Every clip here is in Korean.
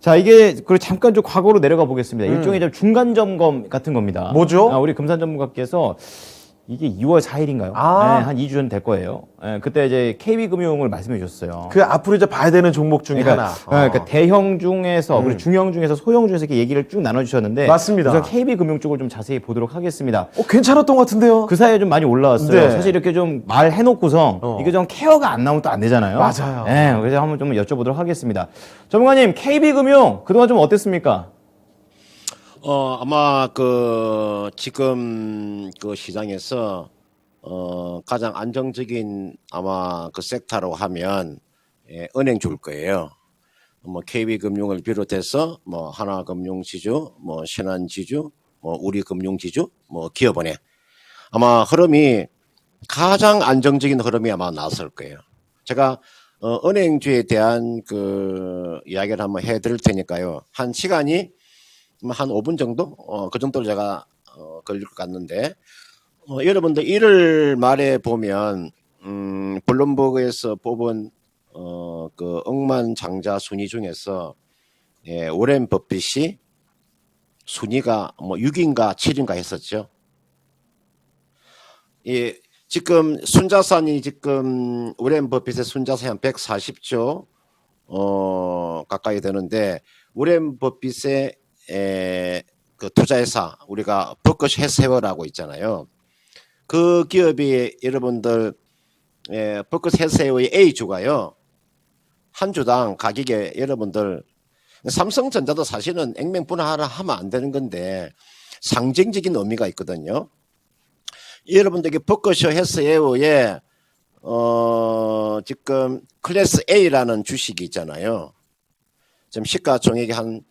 자, 이게 그리고 잠깐 좀 과거로 내려가 보겠습니다. 일종의 좀 중간 점검 같은 겁니다. 뭐죠? 우리 금산 전문가께서 이게 2월 4일인가요? 아. 네, 한 2주 전 될 거예요. 그때 이제 KB금융을 말씀해 주셨어요. 그 앞으로 이제 봐야 되는 종목 중에 그러니까, 하나. 그러니까 대형 중에서 그리고 중형 중에서 소형 중에서 이렇게 얘기를 쭉 나눠주셨는데 맞습니다. 우선 KB금융 쪽을 좀 자세히 보도록 하겠습니다. 괜찮았던 것 같은데요. 그 사이에 좀 많이 올라왔어요. 네. 사실 이렇게 좀 말해놓고서 이게 좀 케어가 안 나오면 또 안 되잖아요. 맞아요. 네, 그래서 한번 좀 여쭤보도록 하겠습니다. 전문가님, KB금융 그동안 좀 어땠습니까? 아마 지금 그 시장에서 가장 안정적인 아마 그 섹터라고 하면 은행 줄 거예요. 뭐 KB금융을 비롯해서 뭐 하나금융지주, 뭐 신한지주, 뭐 우리금융지주, 뭐 기업은행 아마 흐름이 가장 안정적인 흐름이 아마 나설 거예요. 제가 은행주에 대한 그 이야기를 한번 해드릴 테니까요. 한 시간이 한 5분 정도 그 정도로 제가 걸릴 것 같는데. 여러분들 1월 말에 보면 블룸버그에서 뽑은 그 억만장자 순위 중에서 워렌 버핏이 순위가 뭐 6인가 7인가 했었죠. 예, 지금 순자산이 지금 워렌 버핏의 순자산이 한 140조 가까이 되는데 워렌 버핏의 그 투자회사 우리가 버크셔 해세어라고 있잖아요. 그 기업이 여러분들 버크셔 해세어의 A주가요. 한 주당 가격에 여러분들 삼성전자도 사실은 액면분할을 하면 안 되는 건데 상징적인 의미가 있거든요. 여러분들에게 버크셔 해세어의 지금 클래스 A라는 주식이 있잖아요. 지금 시가총액이 한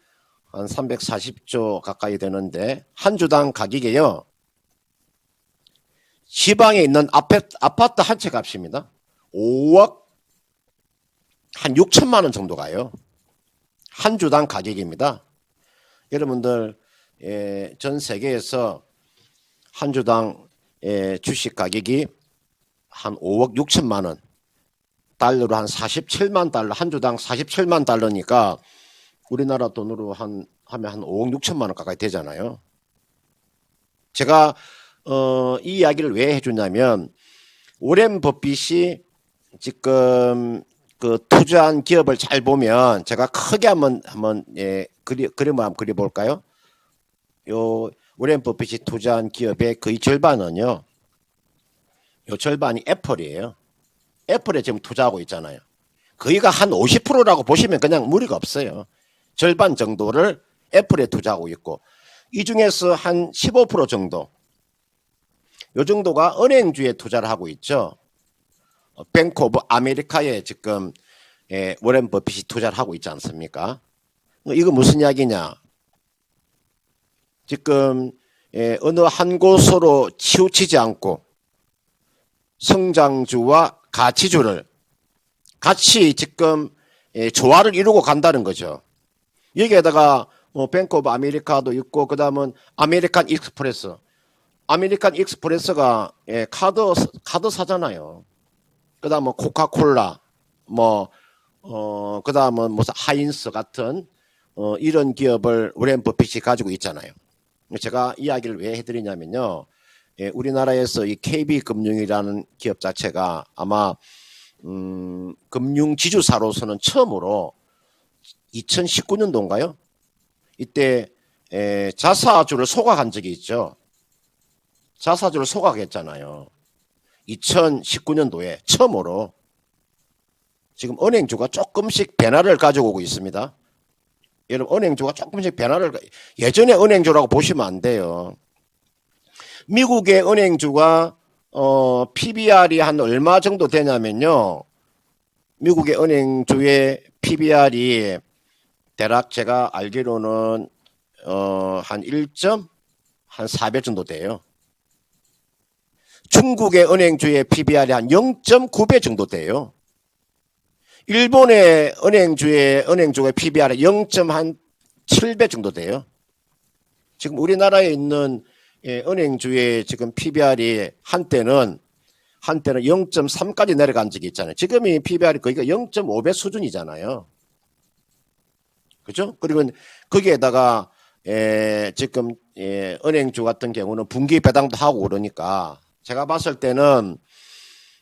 340조 가까이 되는데 한 주당 가격이요. 지방에 있는 아파트 한 채 값입니다. 5억 한 6천만 원 정도 가요. 한 주당 가격입니다. 여러분들 전 세계에서 한 주당 주식 가격이 한 5억 6천만 원 달러로 한 47만 달러 한 주당 47만 달러니까 우리나라 돈으로 하면 한 5억 6천만 원 가까이 되잖아요. 제가 이 이야기를 왜 해주냐면 워렌 버핏이 지금 그 투자한 기업을 잘 보면 제가 크게 한번 그림을 한번 그려볼까요? 요 워렌 버핏이 투자한 기업의 거의 절반은요. 요 절반이 애플이에요. 애플에 지금 투자하고 있잖아요. 거의가 한 50%라고 보시면 그냥 무리가 없어요. 절반 정도를 애플에 투자하고 있고 이 중에서 한 15% 정도 요 정도가 은행주에 투자를 하고 있죠. 뱅크 오브 아메리카에 지금 워렌 버핏이 투자를 하고 있지 않습니까? 이거 무슨 이야기냐? 지금 어느 한 곳으로 치우치지 않고 성장주와 가치주를 같이 지금 조화를 이루고 간다는 거죠. 여기에다가 뱅크 오브 아메리카도 있고 그다음은 아메리칸 익스프레스. 아메리칸 익스프레스가 카드 사잖아요. 그다음 뭐 코카콜라 그다음은 무슨 하인스 같은 이런 기업을 워렌 버핏이 가지고 있잖아요. 제가 이야기를 왜 해드리냐면요. 우리나라에서 이 KB금융이라는 기업 자체가 아마 금융지주사로서는 처음으로 2019년도인가요? 이때 자사주를 소각한 적이 있죠. 자사주를 소각했잖아요. 2019년도에 처음으로. 지금 은행주가 조금씩 변화를 가지고 오고 있습니다. 여러분 은행주가 조금씩 변화를 예전에 은행주라고 보시면 안 돼요. 미국의 은행주가 PBR이 한 얼마 정도 되냐면요. 미국의 은행주의 PBR이 대략 제가 알기로는 한 1.4배 정도 돼요. 중국의 은행주의 PBR이 한 0.9배 정도 돼요. 일본의 은행주의 PBR이 0.7배 정도 돼요. 지금 우리나라에 있는 은행주의 지금 PBR이 한때는 0.3까지 내려간 적이 있잖아요. 지금이 PBR이 거기가 0.5배 수준이잖아요. 그죠? 그리고 거기에다가 지금 은행주 같은 경우는 분기 배당도 하고 그러니까 제가 봤을 때는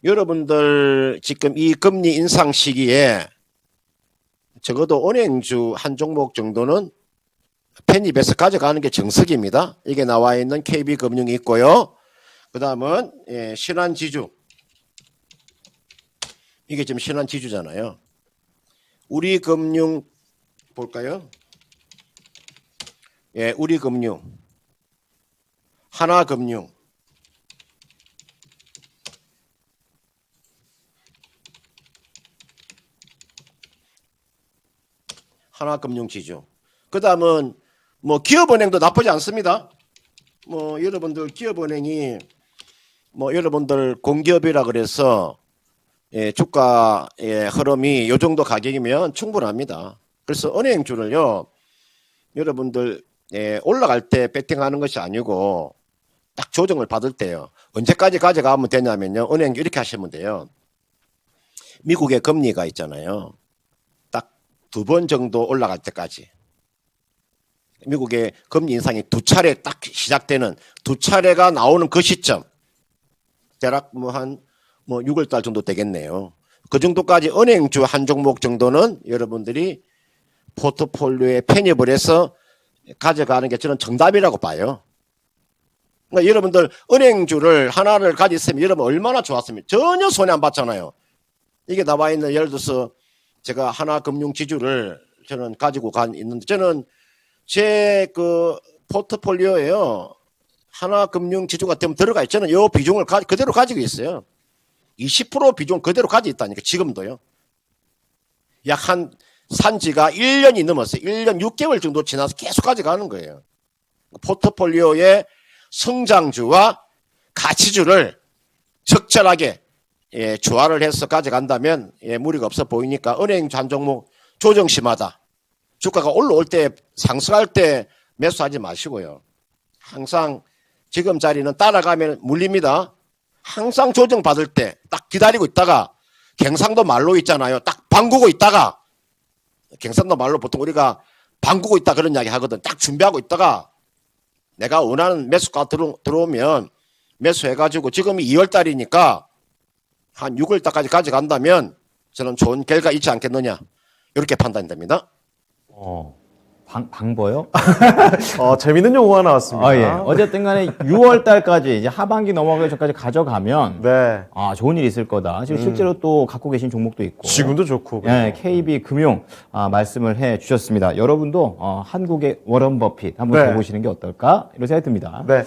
여러분들 지금 이 금리 인상 시기에 적어도 은행주 한 종목 정도는 편입해서 가져가는 게 정석입니다. 이게 나와 있는 KB금융이 있고요. 그 다음은 신한지주. 이게 지금 신한지주잖아요. 우리금융 볼까요? 우리금융, 하나금융, 하나금융지주. 그 다음은 뭐 기업은행도 나쁘지 않습니다. 뭐 여러분들 기업은행이 뭐 여러분들 공기업이라 그래서 주가의 흐름이 이 정도 가격이면 충분합니다. 그래서 은행주를요, 여러분들 올라갈 때 배팅하는 것이 아니고 딱 조정을 받을 때요. 언제까지 가져가면 되냐면요, 은행 이렇게 하시면 돼요. 미국의 금리가 있잖아요. 딱 2번 정도 올라갈 때까지. 미국의 금리 인상이 2차례 딱 시작되는 2차례가 나오는 그 시점. 대략 한 6월 달 정도 되겠네요. 그 정도까지 은행주 한 종목 정도는 여러분들이 포트폴리오에 편입을 해서 가져가는 게 저는 정답이라고 봐요. 그러니까 여러분들 은행주를 하나를 가졌으면 여러분 얼마나 좋았으면 전혀 손해 안 봤잖아요. 이게 나와 있는 예를 들어서 제가 하나금융지주를 저는 가지고 있는데 저는 제 그 포트폴리오에요. 하나금융지주 같은 들어가 있잖아요. 이 비중을 그대로 가지고 있어요. 20% 비중 그대로 가지고 있다니까 지금도요. 약 한 산지가 1년이 넘었어요. 1년 6개월 정도 지나서 계속 가져가는 거예요. 포트폴리오의 성장주와 가치주를 적절하게 조화를 해서 가져간다면 무리가 없어 보이니까 은행 한 종목 조정시마다 주가가 올라올 때 상승할 때 매수하지 마시고요. 항상 지금 자리는 따라가면 물립니다. 항상 조정받을 때 딱 기다리고 있다가 경상도 말로 있잖아요. 딱 방구고 있다가 경상도 말로 보통 우리가 방구고 있다 그런 이야기 하거든. 딱 준비하고 있다가 내가 원하는 매수가 들어오면 매수해가지고 지금이 2월 달이니까 한 6월 달까지 가져간다면 저는 좋은 결과 있지 않겠느냐 이렇게 판단됩니다. 방보요? 재밌는 용어가 나왔습니다. 예. 어쨌든 간에 6월 달까지 이제 하반기 넘어가기 전까지 가져가면 네. 좋은 일이 있을 거다. 지금 실제로 또 갖고 계신 종목도 있고. 지금도 좋고. 예, KB금융 말씀을 해 주셨습니다. 여러분도 한국의 워런 버핏 한번 네. 해보시는 게 어떨까? 이런 생각이 듭니다. 네.